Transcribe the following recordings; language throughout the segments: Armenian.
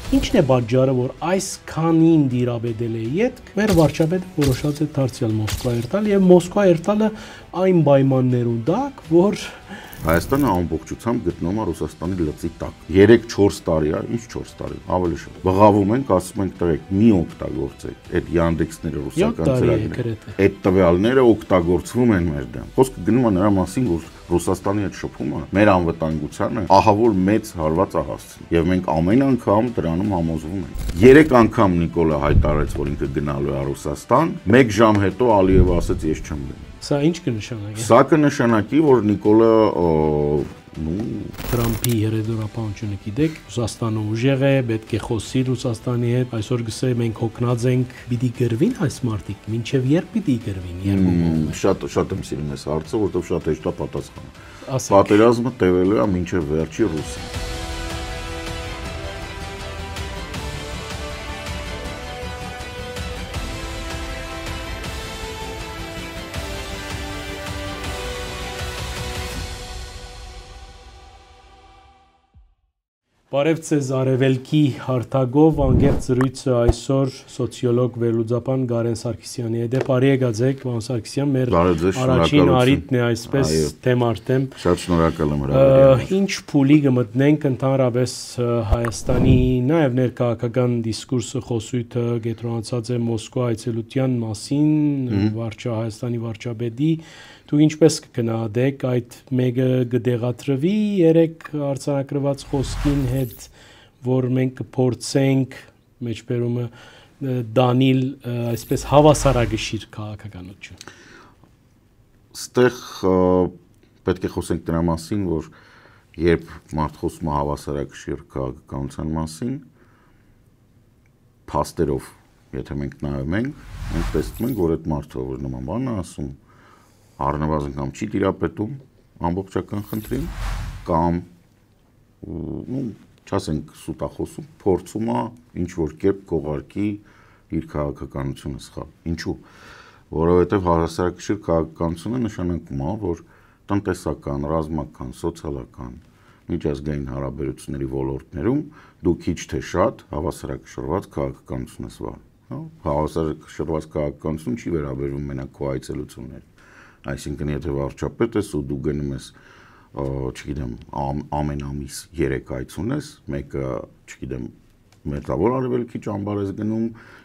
Ինչն է պատճառը, որ այսքանին դիրաբեդել է ետք, մեր վարչապետը որոշած է դարձյալ Մոսկվա երթալ եւ Մոսկվա երթալը այն պայմաններում դակ, որ Հայաստանը ամբողջությամբ գտնվում է Ռուսաստանի լծի տակ։ 3-4 տարի է, ինչ 4 տարի, ավելի շատ։ Բղավում ենք, ասում ենք տղեկ, մի օգտագործեք այդ Yandex-ները ռուսական ծրագրերը։ Այդ տվյալները օգտագործվում են մեր դեմ։ Խոսքը գնում է նրա մասին, որ Ռուսաստանի հետ շփումը մեր անվտանգությանը ահավոր մեծ հարված է հասցնում։ Եվ մենք ամեն անգամ դրանում համոզվում ենք։ 3 անգամ Նիկոլը հայտարարեց, որ ինքը գնալու է Ռուսաստան, 1 ժամ հետո Ալիևը ասաց ես չեմ գնում։ Սա ինչ կնշանակի։ Սա կնշանակի, որ Նիկոլը Թրամփի երեդորապանությունը գիտեք, Ռուսաստանը ուժեղ է, պետք է խոսի Ռուսաստանի հետ, այսօր գսե մենք հոգնած ենք, պիտի գրվին այս մարտիկ, մինչև երբ պիտի գրվին երկու կողմը։ Շատ եմ սիրում այս հարցը, որովհետև շատ հեշտ է պատասխանը։ Պատերազմը տևելու է մինչև վերջի Ռուսը։ Բարև ձեզ Արևելքի հարթագով անգերտ զրույցը այսօր սոցիոլոգ վերլուծաբան Գարեն Սարգսյանի հետ է։ Բարի եկած, պարոն Սարգսյան, մեր առաջին արիտն է այսպես թեմ արդեմ։ Շատ շնորհակալ եմ հրավերի։ Ինչ փուլի կմտնենք ընդհանրապես Հայաստանի նաև ներքաղաքական դիսկուրսը խոսույթը կենտրոնացած է Մոսկվա այցելության մասին, Հայաստանի վարչապետի։ Դու ինչպես կգնահատեք այդ մեկը կդեղատրվի երեք արձանագրված խոսքին հետ, որ մենք կփորձենք մեջբերումը դանիլ այսպես հավասարակշիռ քաղաքականություն։ Ստեղ պետք է խոսենք դրա մասին, որ երբ մարդ խոսում է հավասարակշիռ քաղաքականության մասին, փաստերով, եթե մենք նայում ենք, մենք տեսնում ենք, որ այդ մարդը, որ նման բան է ասում, առնվազն կամ չի տիրապետում ամբողջական խնդրին, կամ չասենք սուտախոսում, փորձում է ինչ-որ կերպ կողարկի իր քաղաքականությունը սխալ։ Ինչու՞։ Որովհետև հավասարակշիռ քաղաքականությունը նշանակում է, որ տնտեսական, ռազմական, սոցիալական, միջազգային հարաբերությունների ոլորտներում դու քիչ թե շատ հավասարակշռված քաղաքականություն ես վարում։ Հավասարակշռված քաղաքականություն չի վերաբերվում մենակ քո այցելություններին։ Այսինքն, եթե վարչապետ ես ու դու գնում ես, չգիտեմ, ամեն ամիս 3 այց ունես, մեկը, չգիտեմ, Մետավոր Արևելքի ճամբար ես գնում,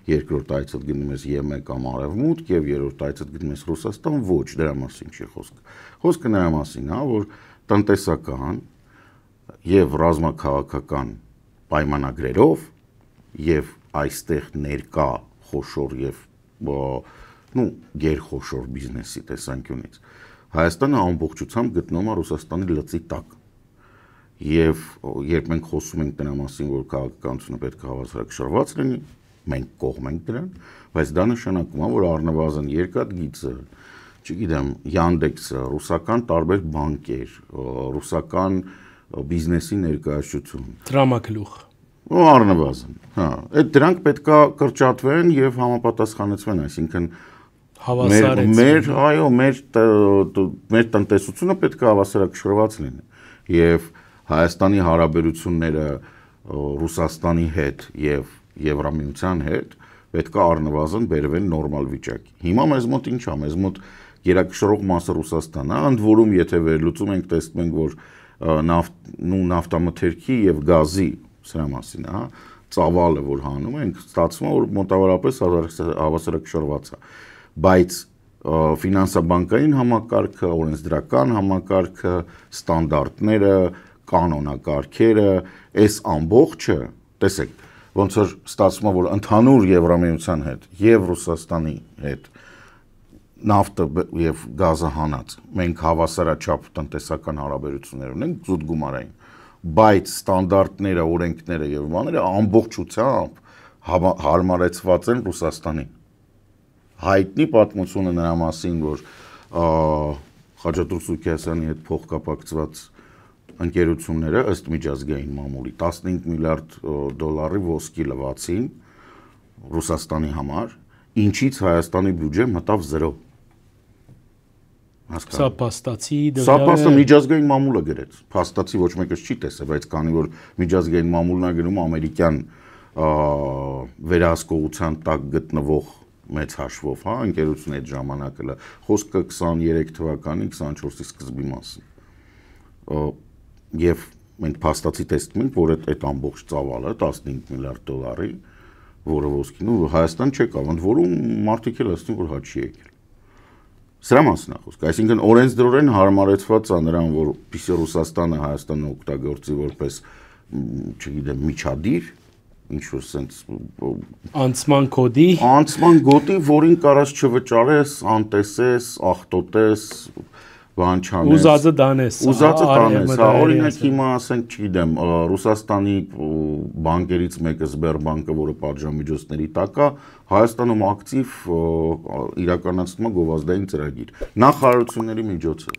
երկրորդ այցդ գնում ես ԵՄ կամ Արևմուտք եւ երրորդ այցդ գնում ես Ռուսաստան, ոչ, դրա մասին չի խոսքը։ Խոսքը նրա մասին է, որ տնտեսական եւ ռազմաքաղաքական պայմանագրերով եւ այստեղ ներկա խոշոր եւ գերխոշոր բիզնեսի տեսանկյունից Հայաստանը ամբողջությամբ գտնվում է Ռուսաստանի լծի տակ։ Եվ երբ մենք խոսում ենք դրա մասին, որ քաղաքականությունը պետք է հավասարակշռված լինի, մենք կողմ ենք դրան, բայց դա նշանակում է, որ առնվազն Երկաթգիծը, չգիտեմ, Yandex-ը, ռուսական տարբեր բանկեր, ռուսական բիզնեսի ներկայացություն, դրամագլուխ առնվազն, այդ դրանք պետք է կրճատվեն եւ համապատասխանեցվեն, այսինքն մեր տնտեսությունը պետք է հավասարակշռված լինի եւ Հայաստանի հարաբերությունները Ռուսաստանի հետ եւ Եվրամիության հետ պետք է առնվազն բերվեն նորմալ վիճակի։ Հիմա մեզ մոտ ինչ է, մեզ մոտ գերակշռող մասը Ռուսաստանն է, ընդ որում եթե վերլուծում ենք, տեսնում ենք, որ նավթամթերքի եւ գազի սրա մասին, ծավալը որ հանում ենք, ստացվում է, որ մոտավորապես հավասարակշռված է, բայց ֆինանսաբանկային համակարգը, օրենսդրական համակարգը, ստանդարտները, կանոնակարգերը, այս ամբողջը, տեսեք, ոնց որ ստացվում է, որ ընդհանուր Եվրամիության հետ եւ Ռուսաստանի հետ նավթը եւ գազը հանած, մենք հավասարաչափ տնտեսական հարաբերություններ ունենք զուտ գումարային, բայց ստանդարտները, օրենքները եւ բաները ամբողջությամբ հարմարեցված են Ռուսաստանին։ Հայտնի պատմությունը նրա մասին, որ Խաչատուր Սուքիասյանի հետ փոխկապակցված ընկերությունները ըստ միջազգային մամուլի 15 միլիարդ դոլարի ոսկի լվացին Ռուսաստանի համար, ինչից Հայաստանի բյուջե մտավ 0։ Սա փաստացի Սա փաստը միջազգային մամուլը գրեց։ Փաստացի ոչ մեկը չի տեսել, բայց քանի որ միջազգային մամուլն է գրում ամերիկյան վերահսկողության տակ գտնվող մեծ հաշվով, հա, ընկերությունը այդ ժամանակը լա, խոսքը 23 թվականի 24-ի սկզբի մասին։ Եվ մենք փաստացի տեսնում ենք, որ այդ ամբողջ ծավալը 15 միլիարդ դոլարի, որը ոսկին ու Հայաստան չեկավ, ընդ որում մարդիկ էլ ասում որ հա չի եկել։ Սրա մասին է խոսքը, այսինքն օրենսդրորեն հարմարեցված է նրան, որ պիսի Ռուսաստանը Հայաստանը օգտագործի որպես, չգիտեմ, միջադիր, ինչ որ sense անցման կոդի, որին կարաս չվճարես, անտեսես, աղտոտես, բան չանես։ Ուզածը տանես, հա, օրինակ հիմա ասենք, չգիտեմ, Ռուսաստանի բանկերից մեկը Սբերբանկը, որը պատժամիջոցների տակ է, Հայաստանում ակտիվ իրականացնում է գովազդային ծրագիր, նախարարությունների միջոցով։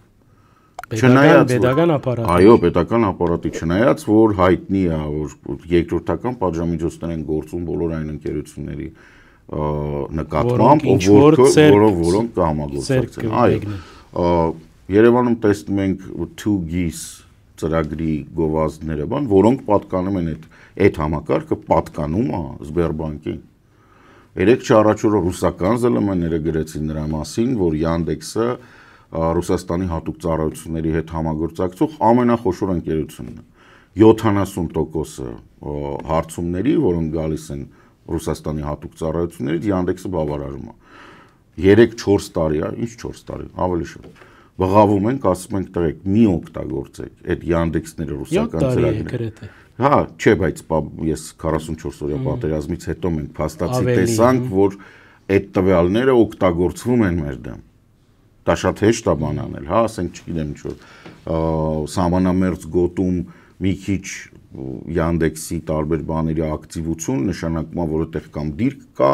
Պետական ապարատի։ Այո, պետական ապարատի, չնայած որ հայտնի է, որ երկրորդական պատժամիջոցներ են գործում բոլոր այն ընկերությունների նկատմամբ, որոնք համագործակցում են։ Այո, Երևանում տեսնում ենք 2GIS ծրագրի գովազդները, որոնք պատկանում են այդ համակարգը պատկանում է Սբերբանկին։ Երեք չառաջ օրը ռուսական ԶԼՄ-ները գրեցին նրա մասին, որ Yandex-ը Ռուսաստանի հատուկ ծառայությունների հետ համագործակցող ամենախոշոր ընկերությունն է։ 70% հարցումների, որոնք գալիս են Ռուսաստանի հատուկ ծառայություններից, Yandex-ը բավարարում է։ 3-4 տարի է, ինչ 4 տարի, ավելի շատ։ Բղավում ենք, ասում ենք տղեկ, մի օգտագործեք այդ Yandex-ները ռուսական ծրագրերը։ Հա, չէ, բայց ես 44 օրյա պատերազմից հետո մենք փաստացի տեսանք, որ այդ տվյալները օգտագործվում են մեր դեմ։ Դա շատ հեշտ է բան անել, հա, ասենք, չգիտեմ ինչ որ սահմանամերձ գոտում մի քիչ Yandex-ի տարբեր բաների ակտիվություն նշանակում է, որ այդտեղ կամ դիրք կա,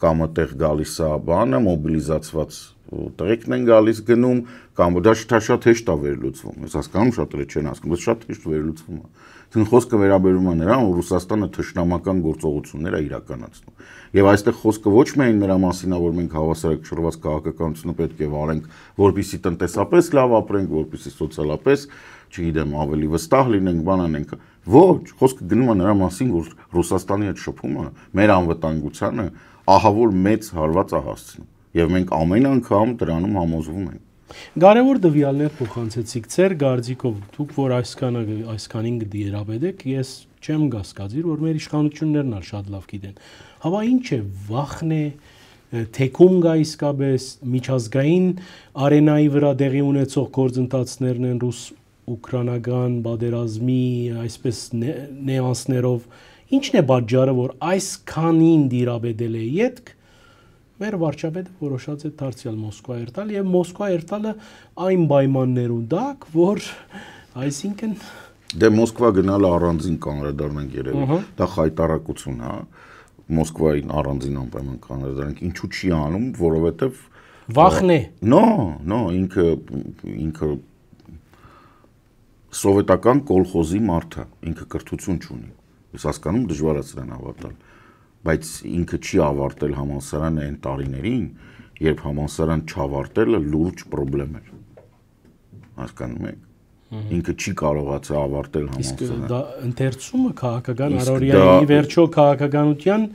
կամ այդտեղ գալիս է բանը, մոբիլիզացված տղեկն են գալիս գնում, կամ դա շատ հեշտ է վերլուծվում։ Ես հասկանում շատերը չեն հասկանում, բայց շատ հեշտ վերլուծվում է։ Այսինքն խոսքը վերաբերում է նրան, որ Ռուսաստանը թշնամական գործողություններ է իրականացնում։ Եվ այստեղ խոսքը ոչ միայն նրա մասին է, որ մենք հավասարակշռված քաղաքականությունը պետք է վարենք, որպեսզի տնտեսապես լավ ապրենք, որպեսզի սոցիալապես, չգիտեմ, ավելի վստահ լինենք, բան անենք։ Ոչ, խոսքը գնում է նրա մասին, որ Ռուսաստանի հետ շփումը մեր անվտանգությանը ահավոր մեծ հարված է հասցնում։ Եվ մենք ամեն անգամ դրանում համոզվում ենք։ Կարևոր տվյալներ փոխանցեցիք ձեր գարձիկով, դուք որ այսքանին գդիրաբեդեք, ես չեմ կասկածիր, որ մեր իշխանություններն ալ շատ լավ գիտեն։ Հավա ինչ է, վախն է, թեկում գա իսկապես, միջազգային արենայի վրա տեղի ունեցող գործընթացներն են ռուս-ուկրաինական պատերազմի այսպես նեանսներով, ինչն է պատճառը, որ այսքանին դիրաբեդել է ետք, մեր վարչապետը որոշած է դարձյալ Մոսկվա երթալ եւ Մոսկվա երթալը այն պայմաններում դակ, որ այսինքն դե Մոսկվա գնալը առանձին կանրադառնանք երևի, դա խայտարակություն է, Մոսկվային առանձին անպայման կանրադառնանք, ինչու չի անում, որովհետեւ վախն է։ No, ինքը սովետական կոլխոզի մարդ է, ինքը կրթություն չունի։ Ես հասկանում դժվար է սրան հավատալ, բայց ինքը չի ավարտել համալսարանը այն տարիներին, երբ համալսարան չավարտելը լուրջ խնդրեմ էր։ Հասկանում եք։ Ինքը չի կարողացել ավարտել համալսարանը։ Դա ընթերցումը քաղաքական առօրյայի վերջո քաղաքականության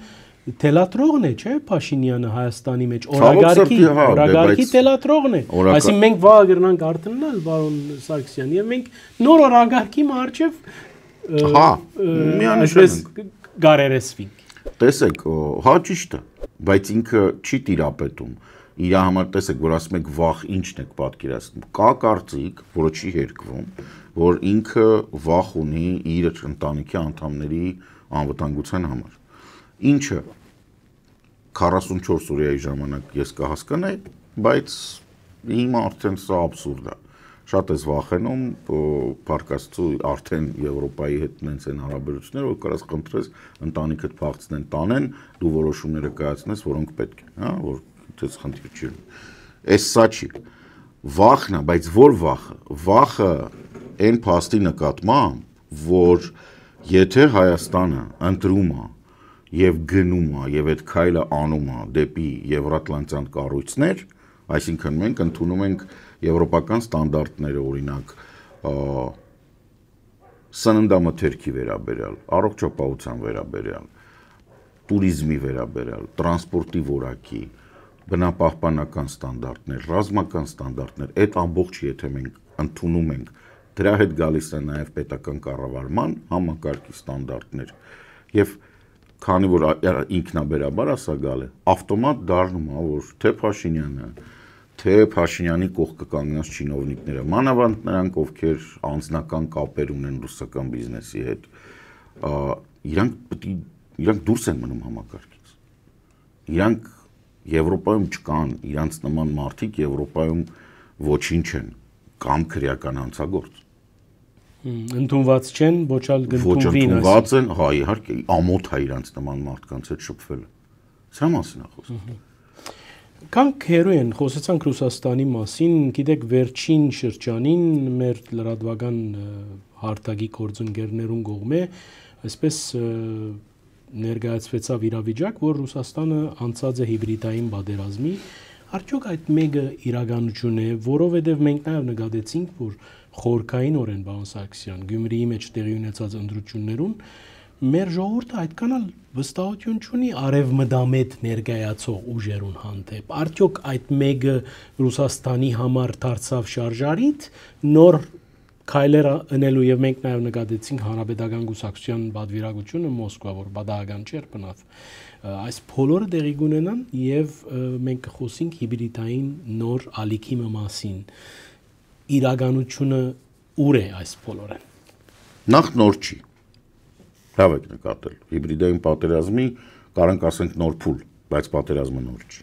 թելատրողն է, չէ՞, Փաշինյանը Հայաստանի մեջ օրագարկի թելատրողն է։ Այսինքն մենք վաղ գրնանք արտնալ, պարոն Սարգսյան, եւ մենք նոր օրագարկի մարջև միանշանակ գարերեսվինք։ Տեսեք, հա ճիշտ է, բայց ինքը չի տիրապետում։ Իր համար տեսեք, որ ասում եք վախ ինչն եք պատկերացնում։ Կա կարծիք, որը չի հերկվում, որ ինքը վախ ունի իր ընտանիքի անդամների անվտանգության համար։ Ինչը 44 օրյայի ժամանակ ես կհասկանայի, բայց հիմա արդեն սա աբսուրդ է։ Շատ ես վախենում, պարկաստու արդեն Եվրոպայի հետ նենց են հարաբերություններ, որ կարաս խնդրես ընտանիքդ փախցնեն, տանեն, դու որոշումները կայացնես, որոնք պետք են, հա, որ դες խնդիր չի։ Էս սա չի։ Վախն է, բայց որ վախը։ Վախը այն փաստի նկատմամբ, որ եթե Հայաստանը ընտրում է եւ գնում է եւ այդ քայլը անում է դեպի եվրատլանտյան կառույցներ, այսինքն մենք ընդունում ենք եվրոպական ստանդարտները, օրինակ սննդամթերքի վերաբերյալ, առողջապահության վերաբերյալ, տուրիզմի վերաբերյալ, տրանսպորտի որակի, բնապահպանական ստանդարտներ, ռազմական ստանդարտներ, այդ ամբողջ եթե մենք ընդունում ենք, դրա հետ գալիս է նաև պետական կառավարման համակարգի ստանդարտներ եւ քանի որ ինքնաբերաբար ասա գալ է, ավտոմատ դառնում է, որ թե Փաշինյանը, թե Փաշինյանի կողքը կանգնած չինովնիկները, մանավանդ նրանք, ովքեր անձնական կապեր ունեն ռուսական բիզնեսի հետ, իրանք դուրս են մնում համակարգից։ Իրանք Եվրոպայում չկան, իրանց նման մարդիկ Եվրոպայում ոչինչ են, կամ քրեական անցագործ։ Ընդունված չեն, ոչ էլ ընդունվին, ընդունված են, հա, իհարկե, ամոթ է իրանց նման մարդկանց հետ շփվել։ Սրա մասին է խոսքը։ Կանք հերոյ են, խոսեցանք Ռուսաստանի մասին, գիտեք, վերջին շրջանին մեր լրատվական հարթակի գործընկերներուն կողմէ, այսպես ներկայացվեցավ իրավիճակ, որ Ռուսաստանը անցած է հիբրիդային պատերազմի, արդյոք այդ մեկը իրականություն է, որովհետև մենք նաև նկատեցինք, որ խորքայինորեն պարոն Սարգսյան, Գյումրիի մեջ տեղի ունեցած ընտրություններուն մեր ժողովուրդը այդքան էլ վստահություն չունի արևմտամետ ներկայացող ուժերուն հանդեպ։ Արդյոք այդ մեկը Ռուսաստանի համար դարձավ շարժարիթ, նոր քայլեր ընելու եւ մենք նաեւ նկատեցինք հանրապետական գուսակցության պատվիրակությունը Մոսկվա, որ բադահական չէր բնավ։ Այս բոլորը տեղի կունենան եւ մենք կխոսենք հիբրիդային նոր ալիքի մասին։ Իրականությունը ուր է այս բոլորը։ Նախ նոր չի։ Լավ եք նկատել։ Հիբրիդային պատերազմի կարանք ասենք նոր փուլ, բայց պատերազմը նոր չի։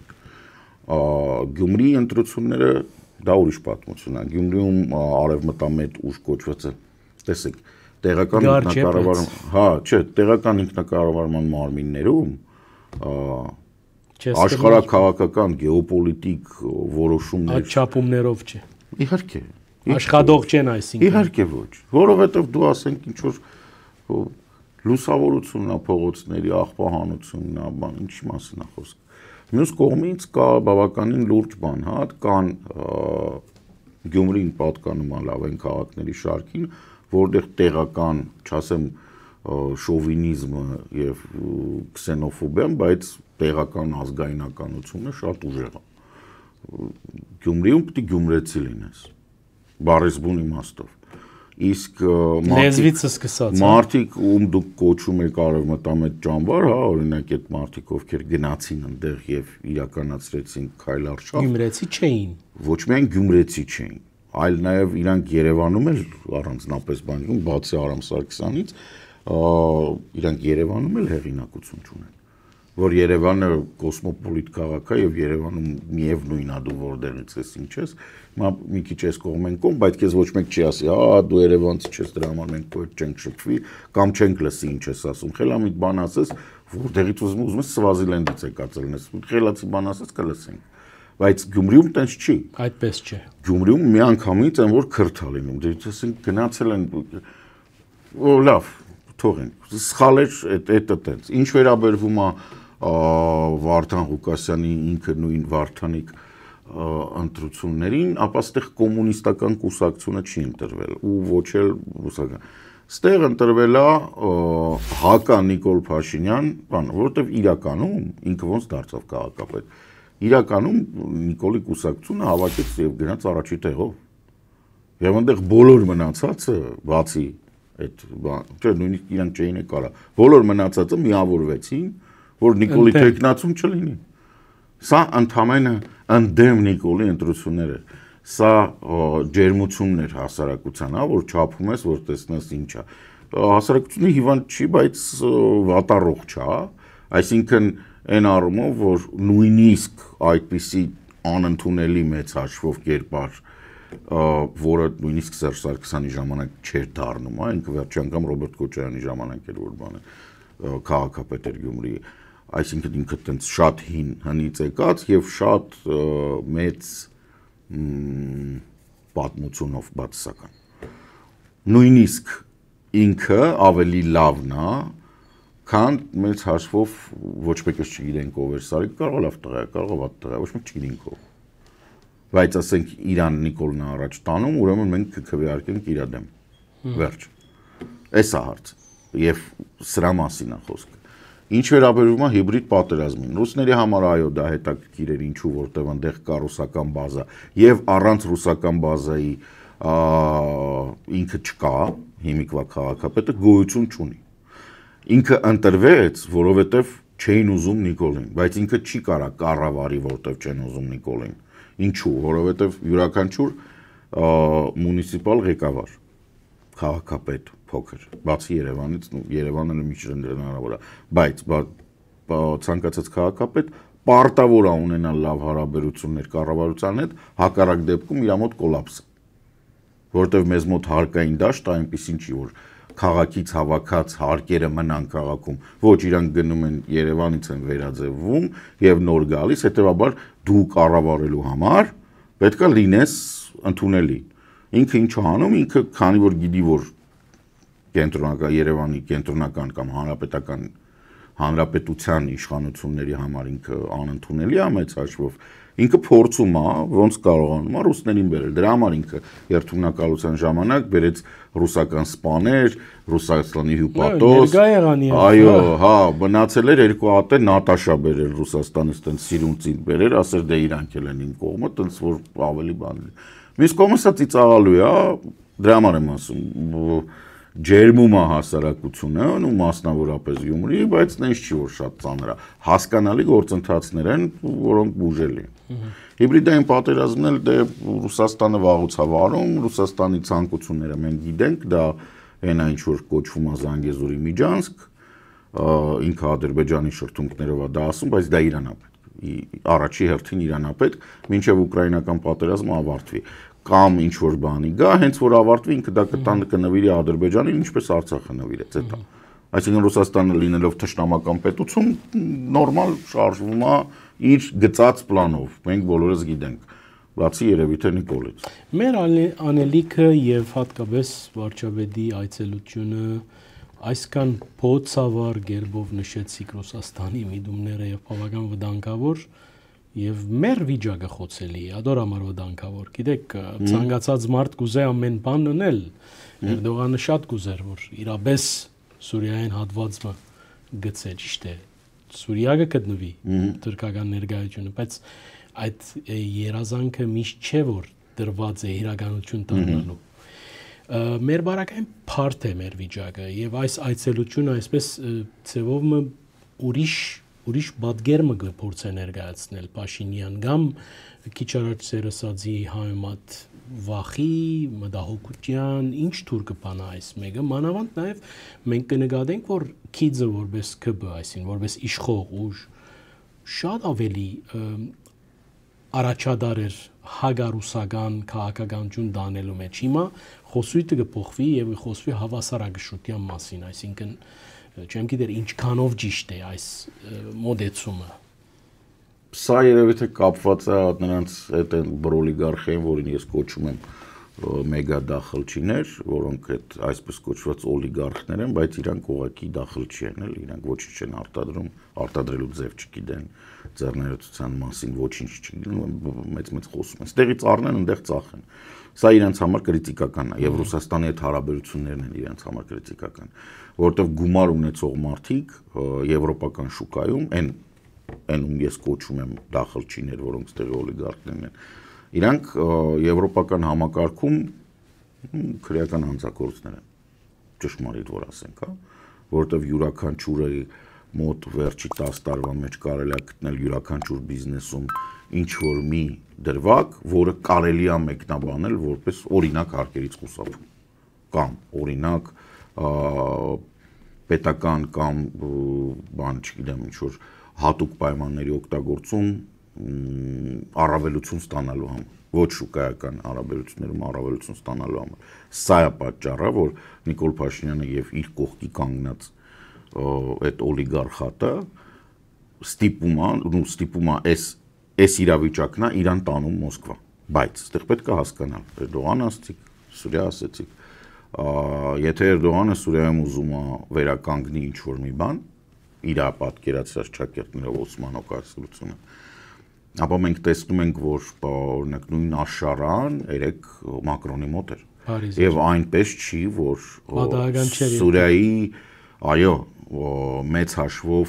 Գյումրիի ընտրությունները դա ուրիշ պատմություն է։ Գյումրիում արևմտամետ ուժ կոչված է։ Տեսեք, տեղական ինքնակառավարման, հա, չէ, տեղական ինքնակառավարման մարմիններում աշխարհաքաղաքական գեոպոլիտիկ որոշումներ այդ չափումներով չէ։ Իհարկե։ Աշխատող չեն այսինքն։ Իհարկե ոչ, որովհետև դու ասենք ինչ որ լուսավորությունն է փողոցների աղբահանությունն է, բան, ինչի մասին է խոսքը։ Մյուս կողմից կա բավականին լուրջ բան, հա, կան Գյումրին պատկանում է լավեն քաղաքների շարքին, որտեղ տեղական, չասեմ, շովինիզմը եւ քսենոֆոբիան, բայց տեղական ազգայնականությունը շատ ուժեղ է։ Գյումրիում պետք է գյումրեցի լինես, բառեզբուն իմաստով։ Իսկ լեզվիցը սկսած մարդիկ ում դուք կոչում եք արևմտամետ ճամբար, հա, օրինակ այդ մարդիկ ովքեր գնացին այնտեղ եւ իրականացրեցին քայլարշավ, գյումրեցի չէին։ Ոչ միայն գյումրեցի չէին, այլ նաեւ իրանք Երևանում էլ առանձնապես բանում, բացի Արամ Սարգսյանից, իրանք Երևանում էլ հեղինակություն չունեն, որ Երևանը կոսմոպոլիտ քաղաք է եւ Երևանում միևնույն է դու որտեղից ես, ինչ ես, հիմա մի քիչ էս կողմեն կողմ, բայց քեզ ոչ մեկ չի ասի, հա, դու Երևանցի ես, դրա համար մենք քո հետ չենք շփվի, կամ չենք լսի ինչ ես ասում, խելամիտ բան ասես, որտեղից ուզում ես Սվազիլենդից եկած լինես, խելացի բան ասես կլսենք, բայց Գյումրիում տենց չի։ Այդպես չէ։ Գյումրիում միանգամից են որ քրթա լինում, դե ասենք գնացել են, լավ, թողենք, սխալ էր այդ տենց, ինչ վերաբերվում է Վարդան Ղուկասյանի ինքը նույն Վարդանիկ ընտրություններին, ապա ստեղ կոմունիստական կուսակցությունը չի ընտրվել ու ոչ էլ ռուսական։ Ստեղ ընտրվել է Հակա Նիկոլ Փաշինյան, բան, որովհետև իրականում ինքը ոնց դարձավ քաղաքապետ։ Իրականում Նիկոլի կուսակցությունը հավաքեց եւ գնաց առաջի տեղով։ Եվ այնտեղ բոլոր մնացածը, բացի այդ բան, չէ, նույնիսկ իրանք չէին կարա, բոլոր մնացածը միավորվեցին որ Նիկոլի տեխնացում չլինի։ Սա ընդհանրապես ընդդեմ Նիկոլի ընտրությունները։ Սա ջերմությունն էր հասարակության, հա, որ չափում ես, որ տեսնես ինչ է։ Հասարակությունը հիվանդ չի, բայց վատառող չէ, այսինքն այն առումով, որ նույնիսկ այդպիսի անընդունելի մեծ հաշվով կերպար, որը նույնիսկ Սերժ Սարգսյանի ժամանակ չէր դառնում, հա, ինքը վերջի անգամ Ռոբերտ Քոչարյանի ժամանակ էր որ բանը քաղաքապետ էր Գյումրիի, այսինքն ինքը տենց շատ հին հնից եկած եւ շատ մեծ պատմությունով բացասական։ Նույնիսկ ինքը ավելի լավն է, քան մեծ հաշվով ոչ մեկը չգիտենք ով էր Սարիկ, կարող է լավ տղա է, կարող է վատ տղա է, ոչ մեկ չգիտենք ով։ Բայց ասենք իրան Նիկոլն է առաջ տանում, ուրեմն մենք կքվեարկենք իր դեմ։ Վերջ։ Էս է հարցը։ Եվ սրա մասին է խոսքը։ Ինչ վերաբերում է հիբրիդ պատերազմին, ռուսների համար այո, դա հետաքրքիր էր ինչու, որտեղ այնտեղ կա ռուսական բազա եւ առանց ռուսական բազայի ինքը չկա, հիմիկվա քաղաքապետը գոյություն չունի։ Ինքը ընտրվեց, որովհետեւ չէին ուզում Նիկոլին, բայց ինքը չի կարա կառավարի, որտեւ չեն ուզում Նիկոլին։ Ինչու, որովհետեւ յուրաքանչյուր մունիցիպալ ղեկավար, քաղաքապետ փոքր, բացի Երևանից, Երևանը միջրենդեր հնարավոր է, բայց ցանկացած քաղաքապետ պարտավոր է ունենալ լավ հարաբերություններ կառավարության հետ, հակառակ դեպքում իր մոտ կոլապս է, որովհետև մեզ մոտ հարկային դաշտ այնպեսին չի, որ քաղաքից հավաքած հարկերը մնան քաղաքում, ոչ իրանք գնում են Երևանից են վերաձևվում եւ նոր գալիս, հետեւաբար դու կառավարելու համար պետքա լինես ընդունելի։ Ինքը ինչ անում, ինքը քանի որ գիտի, որ կենտրոնական Երևանի կենտրոնական կամ հանրապետության իշխանությունների համար ինքը անընդունելի է մեծ հաշվով, ինքը փորձում է, ոնց կարողանում է ռուսներին բերել։ Դրա համար ինքը երթունակալության ժամանակ բերեց ռուսական սպաներ, Ռուսաստանի հյուպատոս։ Այո, հա, մնացել էր երկու հատ Նատաշա բերել Ռուսաստանից, տենց սիրունցին բերել, ասեր դե իրանք էլ են իմ կողմը, տենց որ ավելի բան։ Մյուս կողմը սա ծիծաղալու է, դրա համար եմ ասում, ջերմում է հասարակությունը, ու մասնավորապես Գյումրի, բայց նենց չի որ շատ ծանր է։ Հասկանալի գործընթացներ են, որոնք բուժելի են։ Հիբրիդային պատերազմն էլ դե Ռուսաստանը վաղուց է վարում, Ռուսաստանի ցանկությունները մենք գիտենք, դա հենա ինչ որ կոչվում է Զանգեզուրի Միջանցք, ինքը Ադրբեջանի շրթունքներով է դա ասում, բայց դա Իրանն է պետք։ Առաջի հերթին Իրանն է պետք, մինչև ուկրաինական պատերազմը ավարտվի։ Կամ ինչ որ բանի գա, հենց որ ավարտվի ինքը դա կնվիրի Ադրբեջանին, ինչպես Արցախը նվիրեց, էտա։ Այսինքն Ռուսաստանը լինելով թշնամական պետություն, նորմալ շարժվում է իր գծած պլանով։ Մենք բոլորս գիտենք, բացի երևի թե Նիկոլից։ Մեր անելիքը եւ հատկապես վարչապետի այցելությունը այսքան փոցավար գերբով նշեցիք Ռուսաստանի միտումները եւ բավական վտանգավոր եւ մեր վիճակը խոցելի է, ադորամար վտանգավոր։ Գիտեք, ցանկացած մարդ կուզե ամեն բան անել։ Էրդողանը շատ կուզեր, որ իրապես Սուրիային հատվածը գցե, ճիշտ է։ Սուրիա կգտնվի թուրքական ներկայությունը, բայց այդ երազանքը միշտ չէ որ դրված է իրականություն դառնալու։ Մեր բարակային բարդ է մեր վիճակը եւ այս այցելությունը այսպես ծևով ուրիշ պատգերմը կփորձե ներկայացնել Փաշինյան կամ քիչ առաջ սերասացի համեմատ վախի, մտահոգության, ինչ թուրքը բանա այս մեկը, մանավանդ նաեւ մենք կնկատենք, որ քիձը որպես ԿԲ, այսին որպես իշխող ուժ շատ ավելի առաջադար էր հագարուսական քաղաքականություն դանելու մեջ։ Հիմա խոսույթը կփոխվի եւ խոսվի հավասարակշռության մասին, այսինքն չեմ գիտեր ինչքանով ճիշտ է այս մոդեցումը։ Սա երևի թե կապված է նրանց այդ բրոլիգարխիային, որին ես կոչում եմ մեգա դախլչիներ, որոնք այդ այսպես կոչված օլիգարխներ են, բայց իրանք ուղղակի դախլչի են, իրանք ոչինչ չեն արտադրում, արտադրելու ձև չգիտեն, ձեռներեցության մասին ոչինչ չգիտեն, մեծ խոսում են։ Ստեղից առնեն, այնտեղ ծախեն։ Սա իրենց համար կրիտիկական է, եւ Ռուսաստանի հետ հարաբերություններն են իրենց համար կրիտիկական, որովհետեւ գումար ունեցող մարդիկ եվրոպական շուկայում, ում ես կոչում եմ դախլչիներ, որոնք ստեղի օլիգարխներն են, իրանք եվրոպական համակարգում քրեական հանցագործներ են, ճշմարիտ որ ասենք, հա, որովհետեւ յուրաքանչյուրը մոտ վերջի 10 տարվա մեջ կարելի է գտնել յուրաքանչյուր բիզնեսում ինչ որ մի դրվագ, որը կարելի է մեկնաբանել որպես օրինակ հարկերից խուսափում կամ օրինակ պետական կամ բան չգիտեմ ինչ որ հատուկ պայմանների օգտագործում առավելություն ստանալու համար, ոչ շուկայական հարաբերություններում առավելություն ստանալու համար։ Սա է պատճառը, որ Նիկոլ Փաշինյանը եւ իր կողքի կանգնած այդ օլիգարխատը ստիպում է այս իրավիճակն է իրան տանում Մոսկվա, բայց այդտեղ պետք է հասկանալ, Էրդողանը ասացիք, Սուրիա ասացիք, եթե Էրդողանը Սուրիայում ուզում է վերականգնի ինչ որ մի բան, իր պատկերացրած ճակերտներով Օսմանո կայսրությունը, ապա մենք տեսնում ենք, որ օրինակ նույն Աշարան երեք Մակրոնի մոտ էր, եւ այնպես չի, որ Սուրիայի, այո, մեծ հաշվով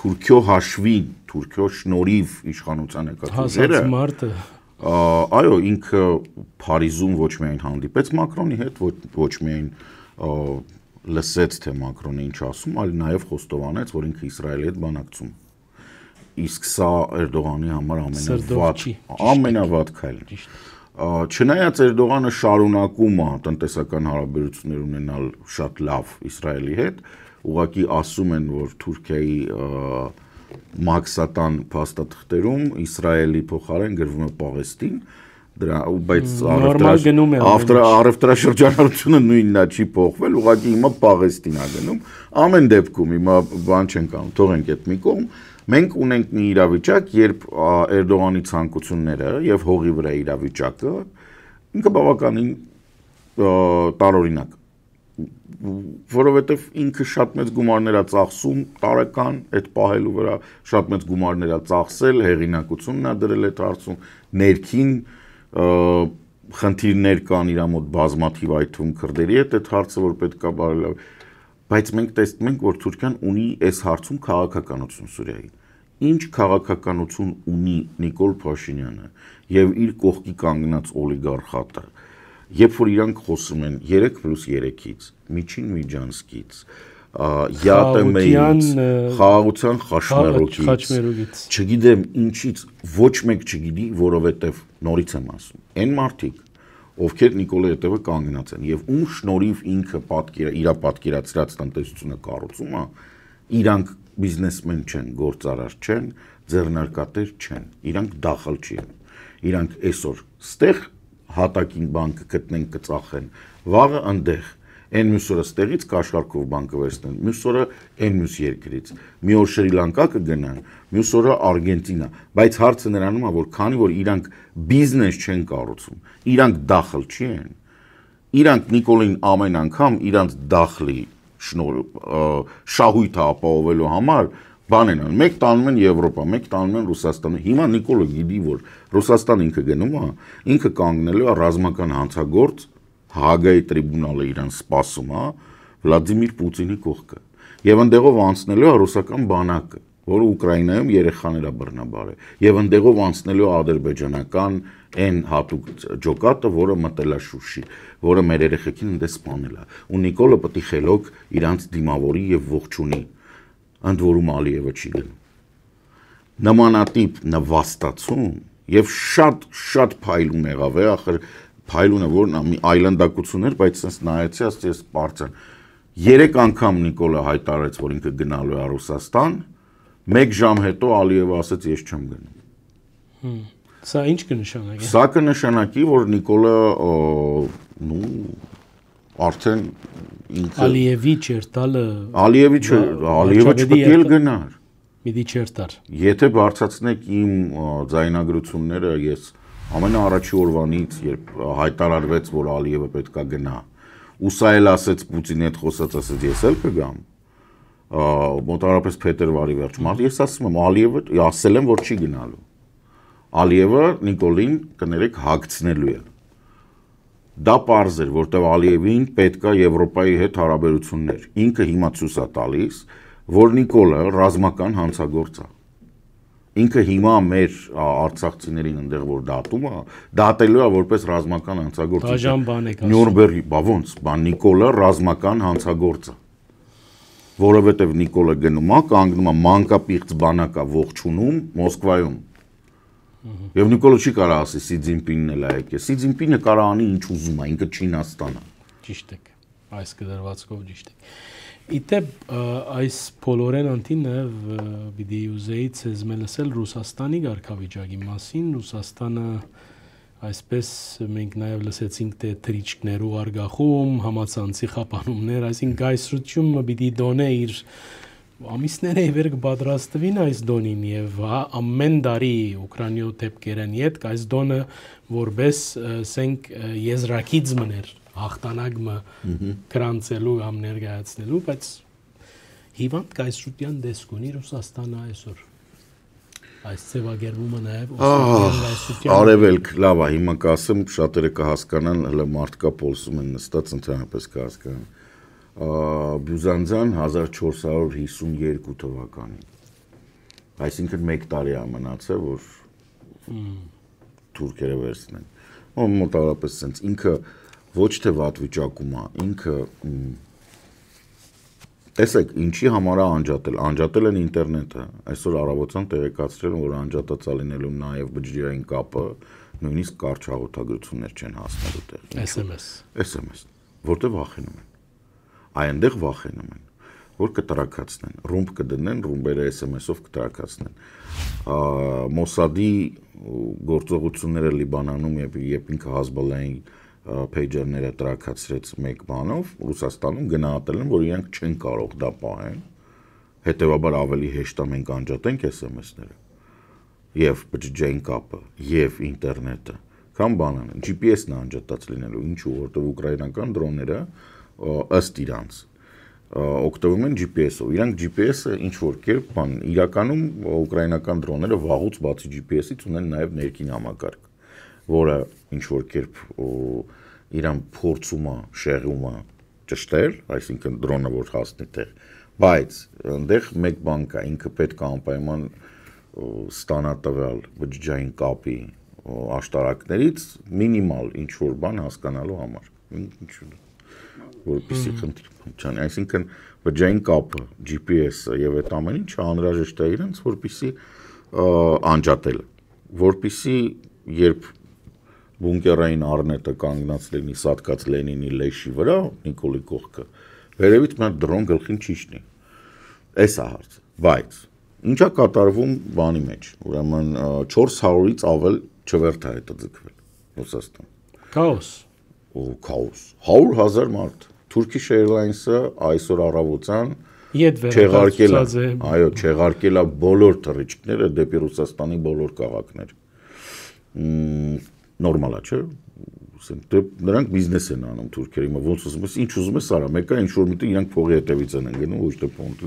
Թուրքիո հաշվին, Թուրքիո շնորհիվ իշխանության եկած ուժերը այո, ինքը Փարիզում ոչ միայն հանդիպեց Մակրոնի հետ, ոչ միայն լսեց, թե Մակրոնը ինչ ասում, այլ նաև խոստովանեց, որ ինքը Իսրայելի հետ բանակցում։ Իսկ սա Էրդողանի համար ամենավատ քայլն է։ Չնայած Էրդողանը շարունակում է տնտեսական հարաբերություններ ունենալ շատ լավ Իսրայելի հետ, ուղղակի ասում են, որ Թուրքիայի մաքսատան փաստաթղթերում Իսրայելի փոխարեն գրվում է Պաղեստին, բայց առևտրաշրջանառությունը նույնն է, չի փոխվել, ուղղակի հիմա Պաղեստին է գնում։ Ամեն դեպքում հիմա բան չենք անում, թողենք այդ մի կողմ։ Մենք ունենք մի իրավիճակ, երբ Էրդողանի ցանկությունները եւ հողի վրա իրավիճակը ինքը բավականին տարօրինակ, որովհետեւ ինքը շատ մեծ գումարներ է ծախսում տարեկան այդ պահելու վրա, շատ մեծ գումարներ է ծախսել, հեղինակությունն է դրել այդ հարցում, ներքին խնդիրներ կան իր մոտ բազմաթիվ, այդ թվում քրդերի հետ այդ հարցը, որ պետք է բարելավել, բայց մենք տեսնում ենք, որ Թուրքիան ունի այս հարցում քաղաքականություն Սուրիայի։ Ինչ քաղաքականություն ունի Նիկոլ Փաշինյանը եւ իր կողքի կանգնած օլիգարխատը, երբ որ իրանք խոսում են 3+3-ից, Միջին Միջանսկից, ԵԱՏՄ-ից, խաղաղության խաչմերուկից, չգիտեմ ինչից, ոչ մեկ չգիտի, որովհետև նորից եմ ասում, այն մարդիկ, ովքեր Նիկոլի հետևը կանգնած են եւ ում շնորհիվ ինքը իր պատկերացրած տնտեսությունը կառուցում է, իրանք բիզնեսմեն չեն, գործարար չեն, ձեռնարկատեր չեն, իրանք դախալ չեն։ Իրանք այսօր ստեղ հատակին բան կգտնեն, կծախեն, վաղը ընդեղ, այն մյուս օրը ստեղից կաշառքով բան կվերցնեն, մյուս օրը այն մյուս երկրից, մի օր Շրի Լանկա կգնան, մյուս օրը Արգենտինա, բայց հարցը նրանում է, որ քանի որ իրանք բիզնես չեն կառուցում, իրանք դախլ չեն, իրանք Նիկոլին ամեն անգամ իրանք դախլի շահույթը ապահովելու համար բան են անում, մեկ տանում են Եվրոպա, մեկ տանում են Ռուսաստան։ Հիմա Նիկոլը գիտի, որ Ռուսաստան ինքը գնում է, ինքը կանգնելու է ռազմական հանցագործ, Հագայի տրիբունալը իրան սպասում է Վլադիմիր Պուտինի կողքը։ Եվ ընդեղով անցնելու է ռուսական բանակը, որը Ուկրաինայում երեխաներ է բռնաբարել, եւ ընդեղով անցնելու է ադրբեջանական այն հատուկ ջոկատը, որը մտել է Շուշի, որը մեր երեխեքին ընդ սպանել է։ Ու Նիկոլը պետք է խելոք իրանց դիմավորի եւ ողջունի, ընդ որում Ալիևը չի գնում։ Նմանատիպ նվաստացում եւ շատ փայլուն եղավ է, ախր փայլունը որ այլանդակություն էր, բայց sense նայեցի, ասես բարձր 3 անգամ Նիկոլը հայտարարեց, որ ինքը գնալու է Ռուսաստան, 1 ժամ հետո Ալիևը ասաց ես չեմ գնում։ Սա ինչ կնշանակի։ Սա կնշանակի, որ Նիկոլը արդեն ինքը Ալիևի չերտալը Ալիևը չպետք է գնար։ Միդի չերտար։ Եթե բարձրացնեք իմ ձայնագրությունները, ես ամենաառաջի օրվանից, երբ հայտարարվեց, որ Ալիևը պետքա գնա, ու սա էլ ասեց Պուտինի հետ խոսած, ասեց ես էլ կգամ, մոտավորապես փետրվարի վերջում, ես ասում եմ Ալիևը ասել եմ, որ չի գնալու։ Ալիևը Նիկոլին կներեք հագցնելու է։ Դա պարզ էր, որտեղ Ալիևին պետքա Եվրոպայի հետ հարաբերություններ։ Ինքը հիմա ցույց է տալիս, որ Նիկոլը ռազմական հանցագործ է։ Ինքը հիմա մեր արցախցիներին ընդեղ որ դատում է, դատելու է որպես ռազմական հանցագործ։ Բաժան բան եք ասում։ Նյուրնբերգի, բա ոնց, բա Նիկոլը ռազմական հանցագործ է։ Որովհետև Նիկոլը գնում է, կանգնում է մանկապիղծ բանակա ողջունում Մոսկվայում։ Եվ Նիկոլը չի կարող ասի Սի Ցզինպինն էլ է եկել։ Սի Ցզինպինը կարող անի ինչ ուզում է, ինքը Չինաստան է։ Ճիշտ եք։ Այս կդրվածքով ճիշտ եք։ Իդեպ այս բոլորեն անտին նաև պիտի ուզեի ցեզ մելսել Ռուսաստանի ղարքավիճակի մասին, Ռուսաստանը այսպես մենք նաև լսեցինք թե թրիչկներու արգախում, համացանցի խափանումներ, այսինքն գայսրությունը պիտի դոնե իր ամիսները իվեր կպատրաստվին այս դոնին եւ ամեն տարի Ուկրաինայո դեպքերն յետ այս դոնը որպես ասենք եզրակից մներ հաղթանակը գրանցելու կամ ներկայացնելու, բայց հիվանդ գայսրության դեսք ունի Ռուսաստանը այսօր։ Այս ծավալումը նաև Ռուսաստանի արևելք լավ է, հիմա կասեմ շատերը կհասկանան, հələ մարդկա փոլսում են նստած ընդհանրապես կհասկանան։ Բյուզանդյան 1452 թվականին։ Այսինքն 1 տարի է մնացել, որ թուրքերը վերցնեն։ Մոտավորապես sense ինքը ոչ թե վատ վիճակում է, ինքը տեսեք, ինչի համար է անջատել են ինտերնետը։ Այսօր առավոտյան տեղեկացրել են, որ անջատած է լինելու նաև բջջային կապը, նույնիսկ կարճ հաղորդագրություններ չեն հասնելու տեղ։ SMS, որտեղ վախենում են։ Այնտեղ վախենում են, որ կտրակացնեն, ռումբ կդնեն, ռումբերը SMS-ով կտրակացնեն։ Մոսադի գործողությունները Լիբանանում երբ ինքը Հազբոլլայի փեյջերները տրակացրեց մեկ բանով, Ռուսաստանում գնահատել են, որ իրենք չեն կարող դա պահեն, հետևաբար ավելի հեշտ է մենք անջատենք SMS-ները եւ բջջային կապը եւ ինտերնետը, կամ բանան։ GPS-ն է անջատած լինելու, ինչու, որտեղ ուկրաինական դրոնները ըստ իրանց օգտվում են GPS-ով։ Իրանք GPS-ը ինչ որ կերպ բան, իրականում ուկրաինական դրոնները վաղուց բացի GPS-ից ունեն նաև ներքին համակարգ, որը ինչ որ կերպ իրան փորձում է, շեղում է ճշտել, այսինքն դրոնը որ հասնի տեղ, բայց այնտեղ մեկ բան կա, ինքը պետք է անպայման ստանա տվյալ բջջային կապի աշտարակներից մինիմալ ինչ որ բան հասկանալու համար։ Որպեսզի խնդիր չանի, այսինքն բջջային կապը, GPS-ը եւ այդ ամեն ինչը անհրաժեշտ է իրենց, որպեսզի անջատել, որպեսզի երբ բունկերային առնետը կանգնած լինի սատկած Լենինի լեշի վրա, Նիկոլի կողքը, վերևից մի դրոն գլխին չի շնի։ Էս է հարցը, բայց ինչա կատարվում բանի մեջ, ուրեմն 400-ից ավել չվերթ է հետը ձգվել Ռուսաստան։ Քաոս։ Քաոս։ 100,000 մարդ։ Turkish Airlines-ը այսօր առավոտյան չեղարկել է բոլոր թռիչքները դեպի Ռուսաստանի բոլոր քաղաքներ։ Նորմալ է, չէ՞։ Նրանք բիզնես են անում թուրքերի, ոնց ուզում ես, ինչ ուզում ես արա, մեկը ինչ որ միտը իրանք փողի հետևից են գնում, ոչ թե փոնտ։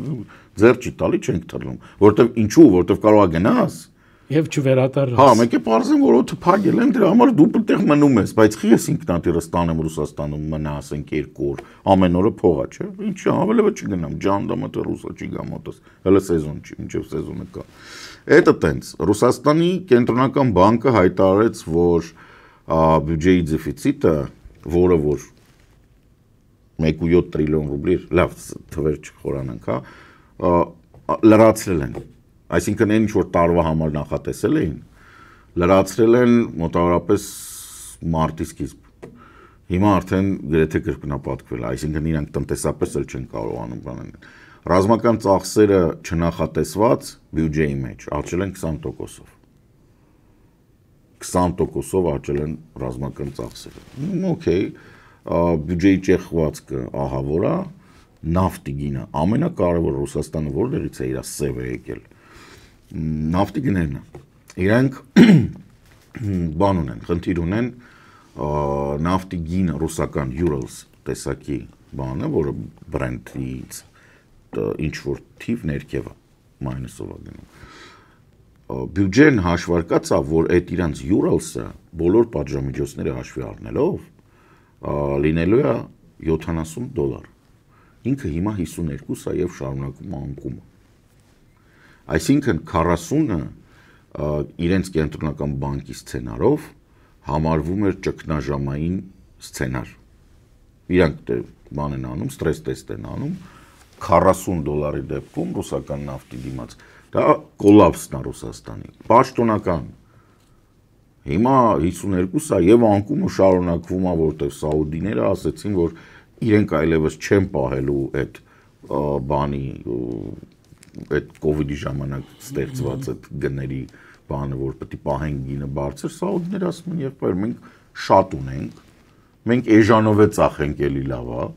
Ձեր չի տալի, չենք թռնում, որտեվ ինչու, որտեվ կարող է գնաս եւ չվերադառնաս։ Հա, մեկ է պարզեն, որ օդը փակել են, դրա համար դու այդտեղ մնում ես, բայց խի ես ինքնատիրը ստանեմ Ռուսաստանում մնա, ասենք 2 օր, ամեն օրը փողա, չէ՞։ Ինչ ավելը չգնամ, ջանդամը թե ռուսա չի գա մոտս, հələ սեզոն չի, մինչև սեզոնը կա։ Էդը տենց, Ռուսաստանի կենտրոնական բանկը հայտարարեց, որ բյուջեի դեֆիցիտը, որը որ 1.7 տրիլիոն ռուբլի, լավ թվեր չխորանանք, հա, լրացրել են։ Այսինքն այն ինչ որ տարվա համար նախատեսել էին, լրացրել են մոտավորապես մարտի սկիզբ։ Հիմա արդեն գրեթե կրկնապատկվել, այսինքն իրանք տնտեսապես էլ չեն կարողանում բանել։ Ռազմական ծախսերը չնախատեսված բյուջեի մեջ աճել են 20%-ով։ 20%-ով աճել են ռազմական ծախսերը։ Okay, բյուջեի ճեղքվածքը ահա որ է, նավթի գինը ամենակարևոր Ռուսաստանը որտեղից է իր սևը եկել։ Նավթի գներն է։ Իրանք բան ունեն, խնդիր ունեն նավթի գինը ռուսական Urals տեսակի բանը, որը բրենդից ինչ որ թիվ ներքև է, մայնուսով է գնում։ Բյուջեն հաշվարկած է, որ այդ իրանց Urals-ը բոլոր պատժամիջոցները հաշվի առնելով լինելու է $70։ Ինքը հիմա 52 է եւ շարունակում անկումը։ Այսինքն 40-ը իրենց կենտրոնական բանկի սցենարով համարվում էր ճգնաժամային սցենար։ Իրանք բան են անում, ստրես տեստ են անում, $40 դեպքում ռուսական նավթի դիմաց։ Դա կոլապսն է Ռուսաստանի։ Պաշտոնական։ Հիմա 52-ը եւ անկումը շարունակվում է, որտեղ սաուդիները ասեցին, որ իրենք այլևս չեն պահելու այդ բանի այդ կոവിഡ്ի ժամանակ ստեղծված այդ գների բանը, որ պետք է պահեն գինը բարձր, սաուդիները ասում են, եղբայր, մենք շատ ունենք, մենք էժանով է ծախենք էլի լավ է,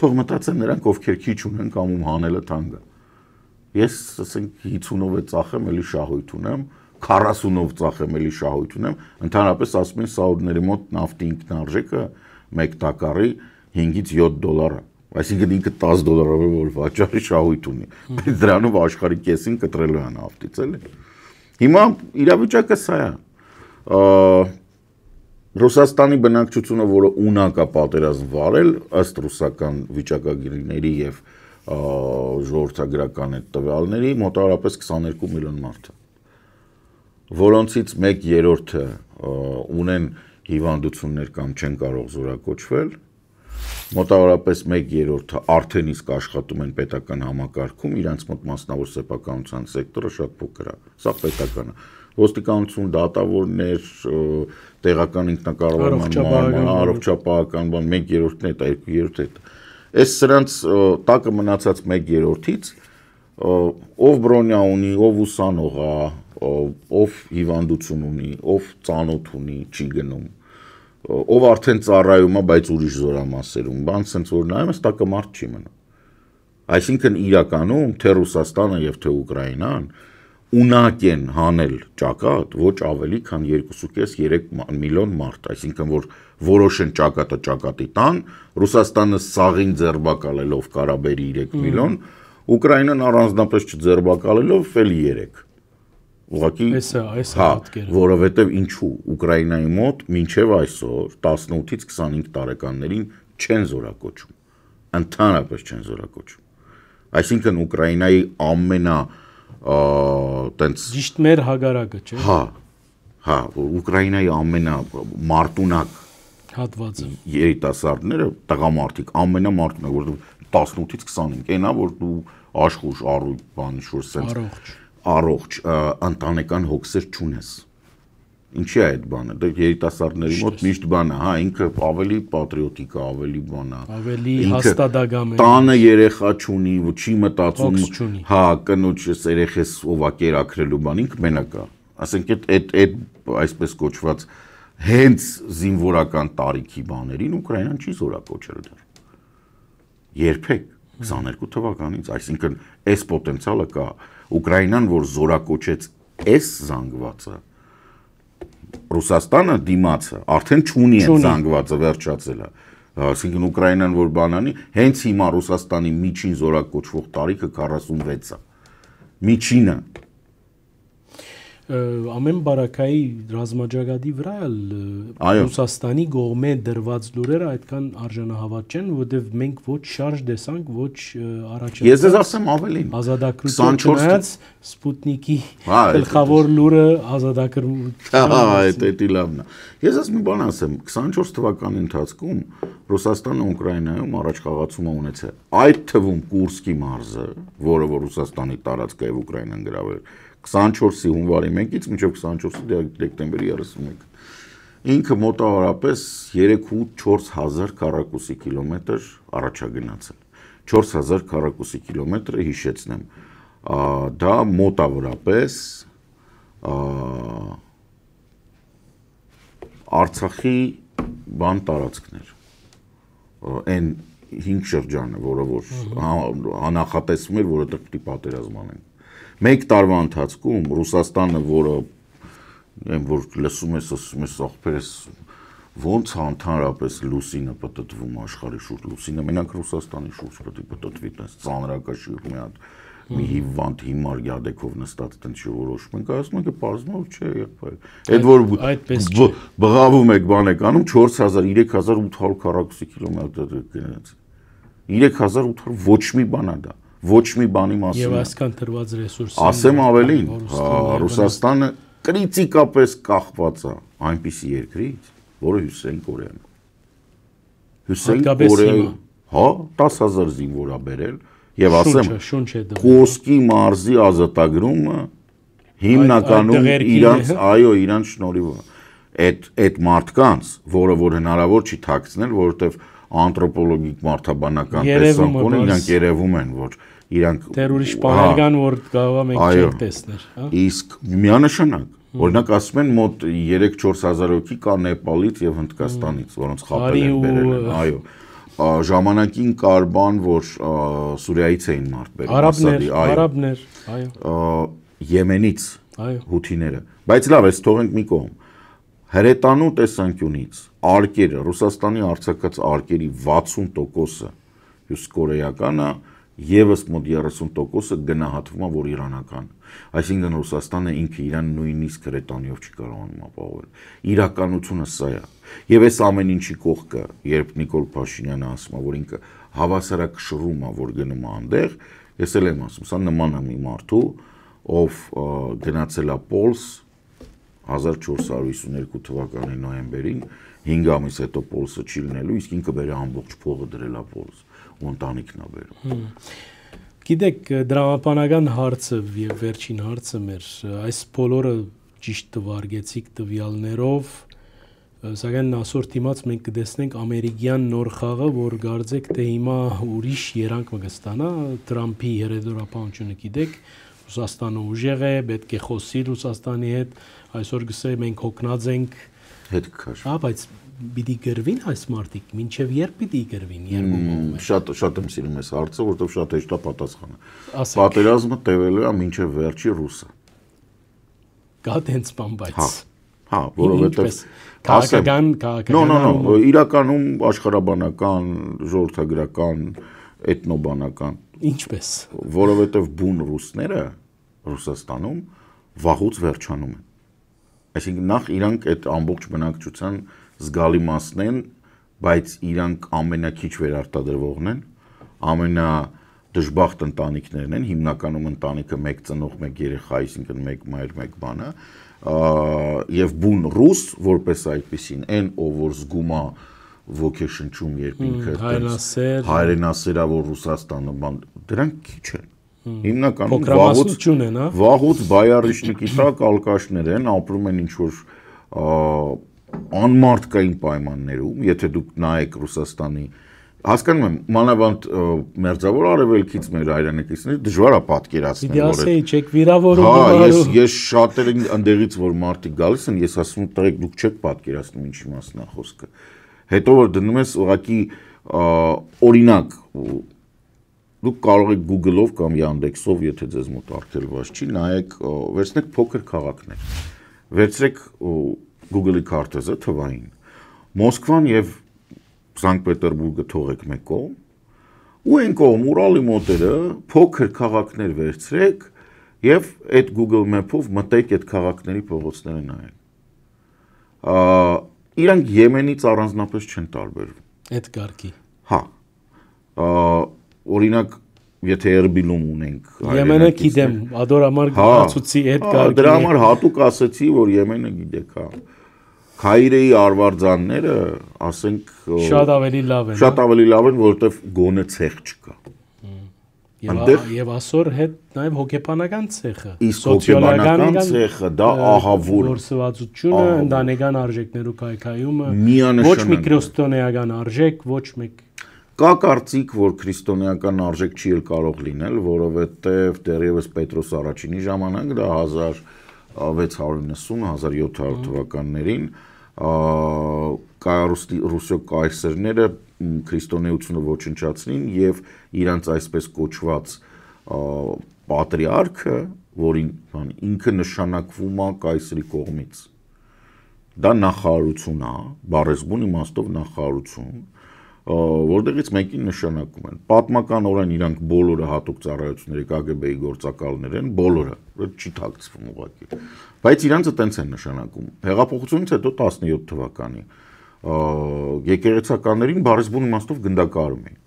թող մտածեն նրանք, ովքեր քիչ ունեն կամ ում հանելը թանկ է։ Ես ասենք 50-ով է ծախեմ, էլի շահույթ ունեմ, 40-ով ծախեմ, էլի շահույթ ունեմ, ընդհանրապես ասում են սաուդների մոտ նավթի ինքնարժեքը 1 տակառի $5-7 է։ Այսինքն ինքը $10-ով է որ վաճառի շահույթ ունի, բայց դրանով աշխարհի կեսին կտրելու են նավթից էլի։ Հիմա իրավիճակը սա է։ Ռուսաստանի բնակչությունը, որը ունակ է պատերազմ վարել, ըստ ռուսական վիճակագրիների եւ ժողովրդագրական այդ տվյալների, մոտավորապես 22 միլիոն մարդ է, որոնցից 1/3-ը ունեն հիվանդություններ կամ չեն կարող զորակոչվել, մոտավորապես 1/3-ը արդեն իսկ աշխատում են պետական համակարգում, իրենց մոտ մասնավոր սեփականության սեկտորը շատ փոքր է, սա պետական է։ Ոստիկանություն, դատավորներ, տեղական ինքնակառավարման մարմին, առողջապահական բան 1/3-ն է, 2/3-ը։ Այս սրանց տակը մնացած 1/3-ից ով բրոնյա ունի, ով ուսանող է, ով հիվանդություն ունի, ով ծանոթ ունի, չի գնում, ով արդեն ծառայում է, բայց ուրիշ զորամասերում, բան սենց որ նայում ես, տակը մարդ չի մնում։ Այսինքն իրականում թե Ռուսաստանը եւ թե Ուկրաինան ունակ են հանել ճակատ ոչ ավելի քան 2.5-3 միլիոն մարդ, այսինքն որ որոշեն ճակատը ճակատի տան, Ռուսաստանը սաղին ձերբակալելով կարաբերի 3 միլիոն, Ուկրաինան առանձնապես չձերբակալելով էլի 3։ Ուղղակի որովհետև ինչու Ուկրաինայի մոտ մինչև այսօր 18-ից 25 տարեկաններին չեն զորակոչում, ընդհանրապես չեն զորակոչում։ Այսինքն Ուկրաինայի տենց ճիշտ մեր հագարակը, չէ՞։ Հա, Ուկրաինայի ամենամարտունակ հատվածը երիտասարդները, տղամարդիկ, ամենամարտունակ, որովհետև 18-ից 25, այնա որ դու աշխուժ, առույգ, բան ինչ-որ սենց առողջ, ընտանեկան հոգսեր չունես։ Ինչի է այդ բանը։ Դա երիտասարդների մոտ միշտ բան է, հա, ինքը ավելի պատրիոտիկ է, ավելի բան է։ Ավելի հաստատակամ է։ Տանը երեխա չունի, չի մտածում, հա, կնոջ երեխես ով է կերակրելու բան, ինքը մենակ է։ Ասենք այդ այսպես կոչված հենց զինվորական տարիքի բաներին Ուկրաինան չի զորակոչել դեռ։ Երբեք 22 թվականից, այսինքն այս պոտենցիալը կա։ Ուկրաինան, որ զորակոչեց այս զանգվածը, Ռուսաստանը դիմացը արդեն չունի այդ զանգվածը, վերջացել է։ Այսինքն Ուկրաինան որ բան անի, հենց հիմա Ռուսաստանի միջին զորակոչվող տարիքը 46 է։ Միջինը ամեն բարակայի ռազմաջագադի վրա Ռուսաստանի կողմէ դրված լուրերը այդքան արժանահավատ չեն, որովհետև մենք ոչ շարժ տեսանք, ոչ առաջացած։ Ես դες ասեմ ավելին։ Ազատագրություն չնայած Սպուտնիկի գլխավոր լուրը ազատագրություն։ Դա լավն է։ Ես ասեմ մի բան ասեմ, 24 թվականի ընթացքում Ռուսաստանը Ուկրաինայում առաջ խաղացում է ունեցել։ Այդ թվում Կուրսկի մարզը, որը որ Ռուսաստանի տարածք է եւ Ուկրաինան գրավել 24-ի հունվարի 1-ից մինչև 24-ի դեկտեմբերի 31։ Ինքը մոտավորապես 3-4,000 քառակուսի կիլոմետր առաջագնացել։ 4,000 քառակուսի կիլոմետրը հիշեցնեմ։ Դա մոտավորապես Արցախի բան տարածքներ։ Այն 5 շրջանը, որը որ անախատեսվում էր, որը պետք է պատերազմ անեն։ Մեկ տարվա ընթացքում Ռուսաստանը, որը որ լսում ես, ասում ես, ախպերս ոնց ընդհանրապես լուսինը պատտվում աշխարհի շուրջ, լուսինը մենակ Ռուսաստանի շուրջ պետք է պատտվի, տես ծանրակաշիռ մի հատ մի հիվանդ հիմար յադեկով նստած տենց որոշում ենք, ասում ենք պարզվում չէ, եղբայր։ Այդ որ բղավում եք բան եք անում 4000-3800 քառակուսի կիլոմետր գնաց։ 3800 ոչ մի բան է դա։ Ոչ մի բանի մասին։ Եվ այսքան տրված ռեսուրսը։ Ասեմ ավելին, Ռուսաստանը կրիտիկապես կախված է այնպիսի երկրից, որը Հյուսիսային Կորեան է։ Հյուսիսային Կորեան, հա, 10000 զինվոր է բերել եւ ասեմ, Կուրսկի մարզի ազատագրումը հիմնականում իրանց, այո, իրանց շնորհիվ է։ Այդ մարդկանց, որը որ հնարավոր չի թաքցնել, որովհետեւ անթրոպոլոգիկ մարդաբանական տեսանկյունը իրանք երևում են, որ իրանք դեռ ուրիշ բաներ կան, որ կարող է մենք չենք տեսնել, հա։ Իսկ միանշանակ, օրինակ ասում են մոտ 3-4000 հոգի կա Նեպալից եւ Հնդկաստանից, որոնց խաբել են բերել են, այո։ Ժամանակին կար բան, որ Սուրիայից էին մարդ բերել, արաբներ, այո։ Եմենից, հութիները, բայց լավ, այս թողենք մի կողմ։ Հրետանու տեսանկյունից արկերը, Ռուսաստանի արձակած արկերի 60%-ը հյուսիսկորեական է եւս մոտ 30%-ը գնահատվում է որ իրանական։ Այսինքն Ռուսաստանը ինքը իրան նույնիսկ հրետանիով չի կարողանում ապահովել։ Իրականությունը սա է։ Եվ այս ամեն ինչի կողքը, երբ Նիկոլ Փաշինյանը ասում է, որ ինքը հավասարակշռում է, որ գնում է այնտեղ, ես էլ եմ ասում, սա նման է մի մարդու, ով գնացել է Պոլս 1452 թվականի նոյեմբերին, 5 ամիս հետո Պոլսը չի լինելու, իսկ ինքը բերը ամբողջ փողը դրել է Պոլս, ու ընտանիքն է բերում։ Գիտեք, դրամապանական հարցը եւ վերջին հարցը մեր այս բոլորը ճիշտ տվարգեցիկ տվյալներով, սակայն այսօր դիմաց մենք կտեսնենք ամերիկյան նոր խաղը, որ գարձեք թե հիմա ուրիշ երանգ կստանա, Տրամփի հերեդորապանությունը գիտեք, Ռուսաստանը ուժեղ է, պետք է խոսի Ռուսաստանի հետ, այսօր գսե մենք հոգնած ենք հետ քաշ։ Բայց պիտի գրվին այս մարդիկ, մինչև երբ պիտի գրվին երկու Շատ եմ սիրում այս հարցը, որովհետև շատ հեշտ է պատասխանը։ Պատերազմը տևելու է մինչև վերջի ռուսը։ Կա տենց բան, բայց Հա, որովհետև քաղաքական իրականում աշխարհաբանական, ժողովրդագրական, էթնոբանական ինչպես որովհետև բուն ռուսները Ռուսաստանում վաղուց վերջանում են։ Այսինքն նախ իրանք այդ ամբողջ բնակչության զգալի մասն են, բայց իրանք ամենակիչ վերարտադրվողն են, ամենադժբախտ ընտանիքներն են, հիմնականում ընտանիքը մեկ ծնող, մեկ երեխա, այսինքն մեկ մայր, մեկ բանը, եւ բուն ռուս, որպես այդպեսին, այն ով որ զգում է ոգեշնչում, երբ ինքը հայրենասեր է, որ Ռուսաստանը բան, դրանք քիչ են։ Հիմնականում վաղուց բայարիչնիկի տակ ալկաշներ են, ապրում են ինչ-որ անմարդկային պայմաններում, եթե դուք նայեք Ռուսաստանի, հասկանում եմ, մանավանդ մերձավոր արևելքից մեր հայրենակիցների դժվար է պատկերացնել, որ ասեի, չեք վիրավորում։ Ես շատերին ընդեղից, որ մարդիկ գալիս են, ես ասում եմ, տղեկ դուք չեք պատկերացնում ինչի մասն է խոսքը։ Հետո որ դնում ես ուղղակի օրինակ Դուք կարող եք Google-ով կամ Yandex-ով, եթե ձեզ մոտ արգելված չի, նայեք, վերցնեք փոքր քաղաքներ։ Վերցրեք Google-ի քարտեզը թվային։ Մոսկվան եւ Սանկտ Պետերբուրգը թողեք մեկ կողմ, ու այն կողմ Ուրալի մոտերը փոքր քաղաքներ վերցրեք եւ այդ Google Map-ով մտեք այդ քաղաքների փողոցները նայեք։ Իրանք Եմենից առանձնապես չեն տարբերվում։ Այդ կարգի։ Հա։ Օրինակ, եթե Էրբիլում ունենք Եմենը գիտեմ, ադորամար գացուցի այդ կարգի։ Դրա համար հատուկ ասեցի, որ Եմենը գիտեք, հա։ Քայրեի արվարձանները, ասենք, շատ ավելի լավ են։ Շատ ավելի լավ են, որովհետև գոնե ցեղ չկա։ Եվ այսօր հետ նաև հոգեբանական ցեխը, սոցիալական ցեխը, դա ահավոր գործվածությունը, ընտանեկան արժեքներու քայքայումը, ոչ մի քրիստոնեական արժեք, ոչ մեկ Կա կարծիք, որ քրիստոնեական արժեք չի էլ կարող լինել, որովհետև դեռևս Պետրոս առաջինի ժամանակ, դա 1690-1700 թվականներին Ռուսիո կայսերները քրիստոնեությունը ոչնչացրին եւ իրանց այսպես կոչված պատրիարքը, որին ինքը նշանակվում է կայսրի կողմից։ Դա նախարարություն է, բառեզբուն իմաստով նախարարություն, որտեղից մեկին նշանակում են։ Պատմականորեն իրանք բոլորը հատուկ ծառայությունների KGB-ի գործակալներ են, բոլորը, չի թաքցվում ուղղակի։ Բայց իրանցը տենց են նշանակում։ Հեղափոխությունից հետո 17 թվականի եկեղեցականներին բառեզբուն իմաստով գնդակահարում էին։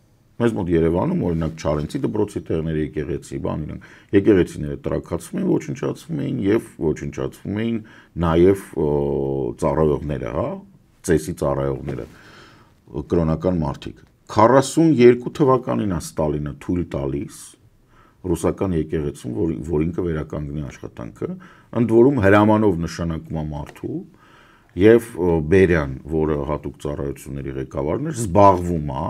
Մեզ մոտ Երևանում օրինակ Չարենցի դպրոցի տեղների եկեղեցի, բան իրանք եկեղեցիները տրաքացվում էին, ոչնչացվում էին եւ ոչնչացվում էին նաեւ ծառայողները, հա, ծեսի ծառայողները, կրոնական մարդիկ։ 42 թվականին է Ստալինը թույլ տալիս ռուսական եկեղեցուն, որ ինքը վերականգնի աշխատանքը, ընդ որում հրամանով նշանակում է մարդու եւ Բերյան, որը հատուկ ծառայությունների ղեկավարն էր, զբաղվում է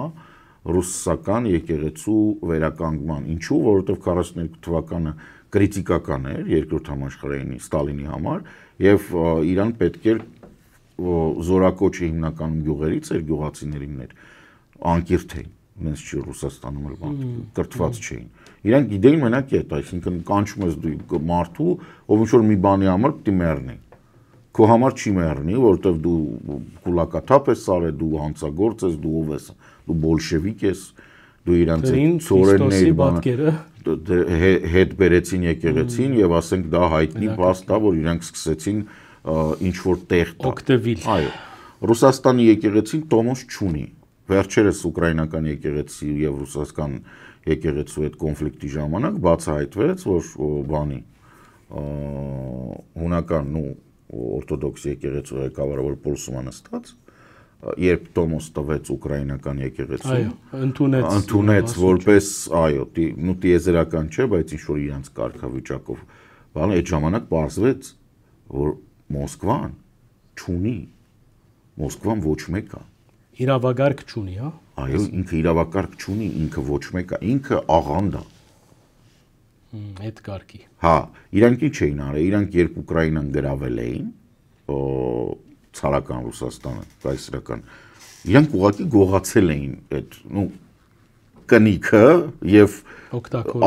ռուսական եկեղեցու վերականգնման։ Ինչու, որովհետև 42 թվականը կրիտիկական էր երկրորդ համաշխարհայինի Ստալինի համար եւ իրան պետք էր զորակոչի հիմնականում գյուղերից էր, գյուղացիներին էր, անկիրթ էին, նենց չի Ռուսաստանում էլ բան, կրթված չէին։ Իրանք գիտեին մենակ այդ, այսինքն կանչում ես դու մարդու, ով ինչ-որ մի բանի համար պիտի մեռնի։ Քո համար չի մեռնի, որովհետև դու կուլակաթափ ես արել, դու հանցագործ ես, դու ով ես, դու բոլշևիկ ես, դու իրանց ծորեններ հետ բերեցին եկեղեցին եւ ասենք դա հայտնի փաստ է, որ իրանք սկսեցին ինչ որ տեղ օգտվել։ Այո, Ռուսաստանի եկեղեցին տոմոս չունի։ Վերջերս ուկրաինական եկեղեցի եւ ռուսական եկեղեցու հետ կոնֆլիկտի ժամանակ բացահայտվեց, որ բանի հունական ու օրթոդոքս եկեղեցու ղեկավարը որ Պոլսում նստած, երբ տոմոս տվեց ուկրաինական եկեղեցուն, ընդունեց որպես, այո, նու տիեզերական չէ, բայց ինչ որ իրանց կարգավիճակով, բանը այդ ժամանակ պարզվեց, որ Մոսկվան չունի, Մոսկվան ոչ մեկ է։ Իրավագարկ չունի, հա։ Այո, ինքը իրավագարկ չունի, ինքը ոչ մեկ է, ինքը աղանդ է։ Այդ կարգի։ Հա, իրանք ինչ էին արել, իրանք երբ Ուկրաինան գրավել էին, ցարական Ռուսաստանը, կայսրական, իրանք ուղղակի գողացել էին այդ, կնիքը եւ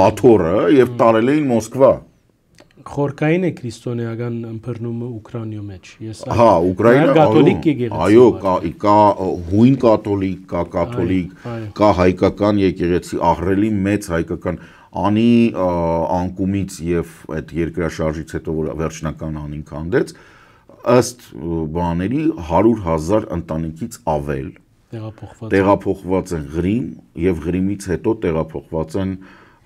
աթոռը եւ տարել էին Մոսկվա։ Խորկային է քրիստոնեական ըմբռնումը Ուկրաինայի մեջ։ Հա, Ուկրաինա կաթոլիկ եկեղեցի։ Այո, կա հույն կաթոլիկ, կա կաթոլիկ, կա հայկական եկեղեցի, ահռելի մեծ հայկական անի անկումից եւ այդ երկրաշարժից հետո որ վերջնական անին քանդեց, ըստ բաների 100,000 ընտանիքից ավել տեղափոխված են Ղրիմ եւ Ղրիմից հետո տեղափոխված են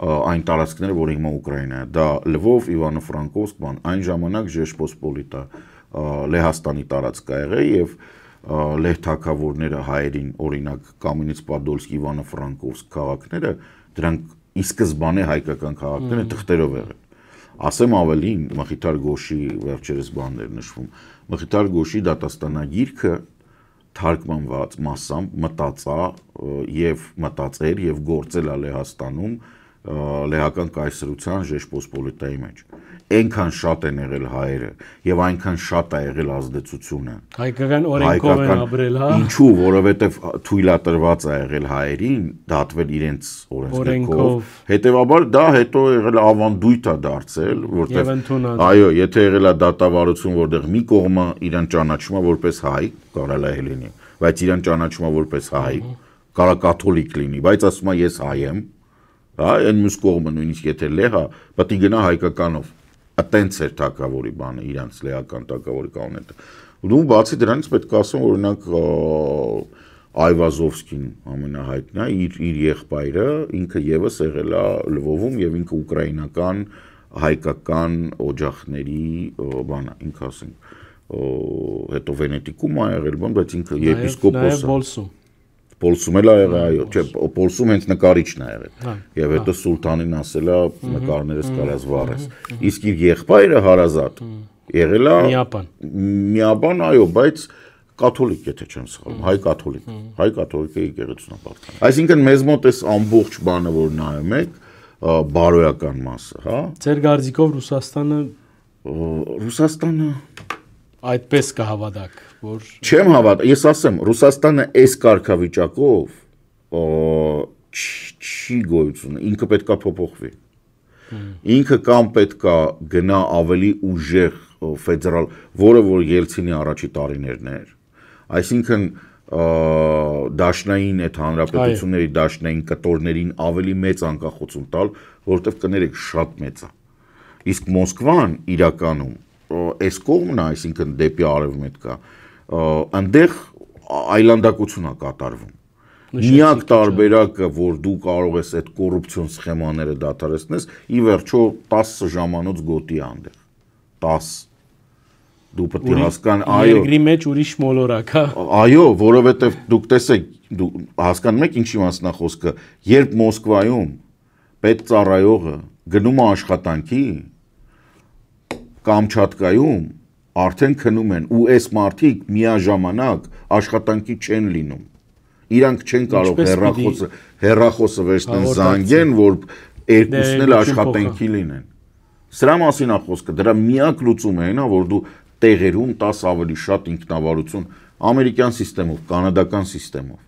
այն տարածքները, որ հիմա Ուկրաինա է, դա Լվով, Իվանո-Ֆրանկովսկ, այն ժամանակ Ժեշպոսպոլիտա Լեհաստանի տարածք է եղել եւ լեհ թագավորները հայերին, օրինակ Կամենից-Պադոլսկ, Իվանո-Ֆրանկովսկ քաղաքները, դրանք ի սկզբանե հայկական քաղաքները թղթերով եղել։ Ասեմ ավելին, Մխիթար Գոշի վերջերս բաններ նշվում, Մխիթար Գոշի դատաստանագիրքը թարգմանված մասամբ մտածեր եւ գործել է Լեհաստանում լեհական կայսրության Ժեշպոսպոլիտայի մեջ։ Այնքան շատ են եղել հայերը եւ այնքան շատ է եղել ազդեցությունը։ Հայկական օրենքով են ապրել, հա։ Ինչու, որովհետեւ թույլատրված է եղել հայերին դատվել իրենց օրենքով։ Հետևաբար դա հետո եղել ավանդույթ է դարձել, որտեղ այո, եթե եղել է դատավարություն, որտեղ մի կողմը իրան ճանաչում է որպես հայ, կարալ է լինի, բայց իրան ճանաչում է որպես հայ, կարա կաթոլիկ լինի, բայց ասում է ես հայ եմ։ Հա, այն մյուս կողմը նույնիսկ եթե լեհ է, պետք է գնա հայկականով։ Այտենց էր թագավորի բանը, իրանց լեհական թագավորի կանոնը։ Ու բացի դրանից պետք է ասեմ, օրինակ Այվազովսկին ամենահայտնի է, իր եղբայրը ինքը եւս եղել է Լվովում եւ ինքը ուկրաինական հայկական օջախների բանը, ինքը ասենք, հետո Վենետիկում է եղել, բայց ինքը եպիսկոպոս է։ Պոլսում էլ ա եղել, այո, չէ, Պոլսում հենց նկարիչն ա եղել։ Եվ հետո սուլտանին ասել է նկարներս կարած վառես։ Իսկ իր եղբայրը հարազատ եղել է միաբան, այո, բայց կաթոլիկ, եթե չեմ սխալվում, հայ կաթոլիկը եկեղեցուն է պատկանում։ Այսինքն մեզ մոտ էս ամբողջ բանը, որ նայում եք, բարոյական մասը, հա։ Ձեր կարծիքով Ռուսաստանը այդպես կհավատակ, որ չեմ հավատա, ես ասեմ, Ռուսաստանը այս կարգավիճակով չի գոյություն, ինքը պետք է փոփոխվի։ Ինքը կամ պետք է գնա ավելի ուժեղ ֆեդերալ, որը որ Ելցինի առաջի տարիներն էր, այսինքն դաշնային այդ հանրապետությունների դաշնային կտորներին ավելի մեծ անկախություն տալ, որովհետև կներեք շատ մեծ է։ Իսկ Մոսկվան իրականում այս կողմն է, այսինքն դեպի արևմուտք է, այնտեղ այլանդակություն է կատարվում։ Միակ տարբերակը, որ դու կարող ես այդ կոռուպցիոն սխեմաները դադարեցնես, ի վերջո 10 ժամանոց գոտի է այնտեղ։ 10 դու պետք է հասկանաս, այո, երկրի մեջ ուրիշ մոլորակ, հա։ Այո, որովհետև դուք տեսեք, դու հասկանում եք ինչի մասն է խոսքը, երբ Մոսկվայում պետծառայողը գնում է աշխատանքի, Կամչատկայում արդեն քնում են ու այս մարդիկ միաժամանակ աշխատանքի չեն լինում։ Իրանք չեն կարող հեռախոսը վերցնեն զանգեն, որ երկուսն էլ աշխատանքի լինեն։ Սրա մասին է խոսքը, դրա միակ լուծումը այն է, որ դու տեղերում 10 ավելի շատ ինքնավարություն ամերիկյան համակարգով, կանադական համակարգով։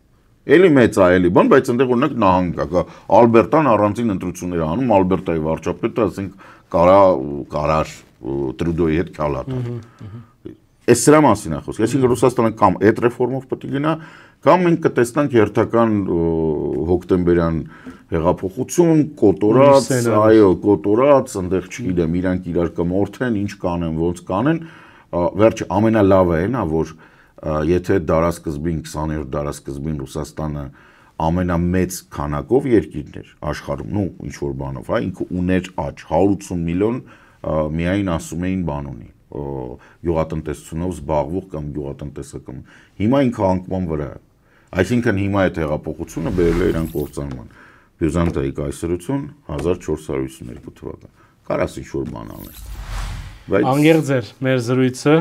Էլի մեծ է, էլի բան, բայց այնտեղ օրինակ նահանգ կա, Ալբերտան առանձին ընտրություններ անում, Ալբերտայի վարչապետը, ասենք, կարար Տրուդոյի հետ քալատա։ Այս սրա մասին է խոսքը, այսինքն Ռուսաստանը կամ այդ ռեֆորմով պետք է գնա, Կամ մենք կտեսնանք հերթական հոկտեմբերյան հեղափոխություն, կոտորած, այո, կոտորած, այնտեղ չգիտեմ, իրանք իրար կմորթեն, ինչ կանեն, ոնց կանեն, վերջը ամենալավը է նա, որ եթե դարասկզբին 20-րդ դարասկզբին Ռուսաստանը ամենամեծ քանակով երկիրն էր աշխարհում, նու ինչ որ բանով, հա, ինքը ուներ աճ 180 միլիոն միայն ասում էին բան ունի, գյուղատնտեսությունով զբաղվող կամ գյուղատնտեսական։ Հիմա ինքը անկման վրա է։ Այսինքն հիմա այդ հեղափոխությունը բերել է իրան կործանման։ Բյուզանդիայի կայսրություն 1452 թվական։ Կարաս ինչ որ բան անես։ Անգերձ էր մեր զրույցը։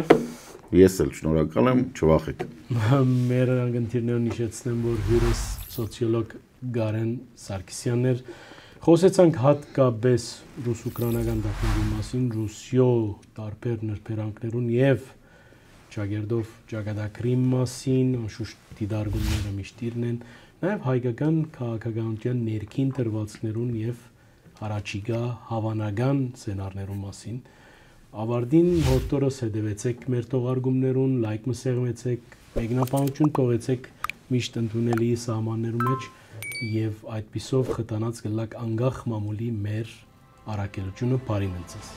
Ես էլ շնորհակալ եմ, չվախեք։ Մեր անգընտիրներն հիշեցնեմ, որ հյուրս սոցիոլոգ Գարեն Սարգսյանն էր։ Խոսեցանք հատկապես ռուս-ուկրաինական դաշնի մասին, Ռուսիո տարբեր նրբերանգներուն եւ ճագերդով ճակատագրի մասին, անշուշտ դիդարգումները միշտ իրն են, նաեւ հայկական քաղաքականության ներքին դրվածքներուն եւ հարաճիգա հավանական սցենարներուն մասին։ Ավարտին հորդորս հետևեցեք մեր թողարկումներուն, լայք մսեղմեցեք, մեկնաբանություն թողեցեք միշտ ընդունելի սահմաններու մեջ եւ այդպիսով խտանած գլակ անգախ մամուլի մեր առաքելությունը բարին ընծես։